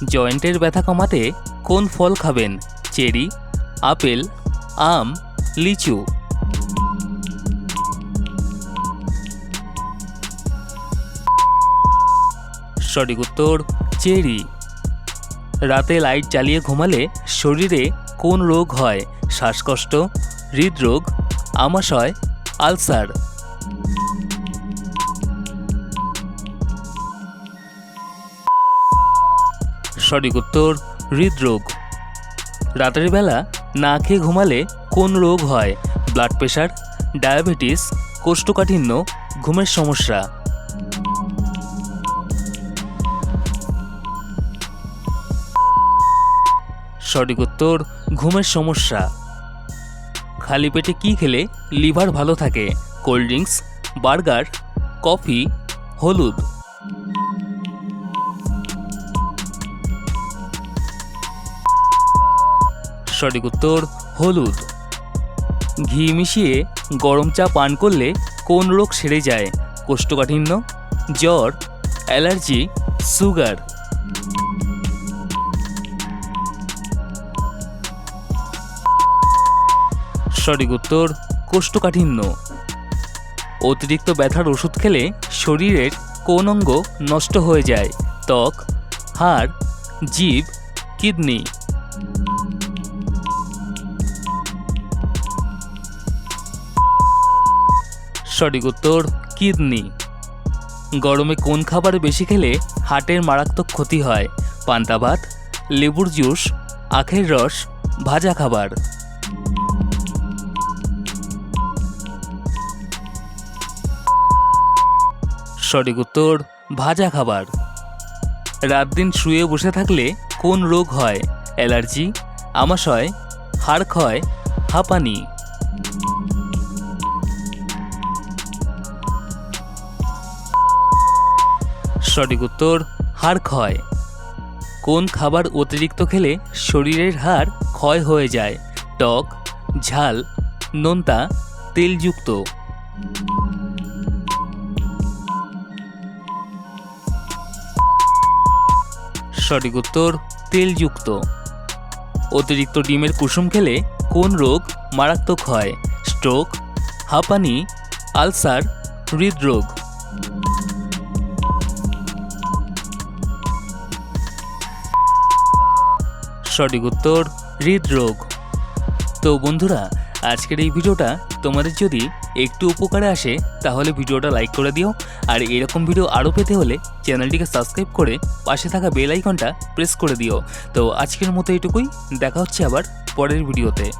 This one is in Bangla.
জয়েন্টের ব্যথা কমাতে কোন ফল খাবেন? চেরি, আপেল, আম, লিচু। সঠিক উত্তর চেরি। রাতে লাইট জ্বালিয়ে ঘুমালে শরীরে কোন রোগ হয়? শ্বাসকষ্ট, হৃদরোগ, আমাশয়, আলসার। সঠিক উত্তর হৃদরোগ। রাতের বেলা না খেয়ে ঘুমালে কোন রোগ হয়? ব্লাড প্রেশার, ডায়াবেটিস, কোষ্ঠকাঠিন্য, ঘুমের সমস্যা। সঠিক উত্তর ঘুমের সমস্যা। খালি পেটে কি খেলে লিভার ভালো থাকে? কোল্ড ড্রিঙ্কস, বার্গার, কফি, হলুদ। সঠিক উত্তর হলুদ। ঘি মিশিয়ে গরম চা পান করলে কোন রোগ সেরে যায়? কোষ্ঠকাঠিন্য, জ্বর, অ্যালার্জি, সুগার। সঠিক উত্তর কোষ্ঠকাঠিন্য। অতিরিক্ত ব্যথার ওষুধ খেলে শরীরের কোন অঙ্গ নষ্ট হয়ে যায়? ত্বক, হাড়, জিভ, কিডনি। সঠিক উত্তর কিডনি। গরমে কোন খাবার বেশি খেলে হার্টের মারাত্মক ক্ষতি হয়? পান্তা ভাত, লেবুর জুস, আখের রস, ভাজা খাবার। সঠিক উত্তর ভাজা খাবার। রাত দিন শুয়ে বসে থাকলে কোন রোগ হয়? অ্যালার্জি, আমাশয়, হাড় ক্ষয়, হাঁপানি। সঠিক উত্তর হাড় ক্ষয়। কোন খাবার অতিরিক্ত খেলে শরীরের হাড় ক্ষয় হয়ে যায়? টক, ঝাল, নোনতা, তেলযুক্ত। সঠিক উত্তর তেলযুক্ত। অতিরিক্ত ডিমের কুসুম খেলে কোন রোগ মারাত্মক হয়? স্ট্রোক, হাঁপানি, আলসার, হৃদরোগ। সঠিক উত্তর হৃদরোগ। তো বন্ধুরা, আজকের এই ভিডিওটা তোমাদের যদি একটু উপকারে আসে তাহলে ভিডিওটা লাইক করে দিও, আর এরকম ভিডিও আরও পেতে হলে চ্যানেলটিকে সাবস্ক্রাইব করে পাশে থাকা বেল আইকনটা প্রেস করে দিও। তো আজকের মতো এটুকুই, দেখা হচ্ছে আবার পরের ভিডিওতে।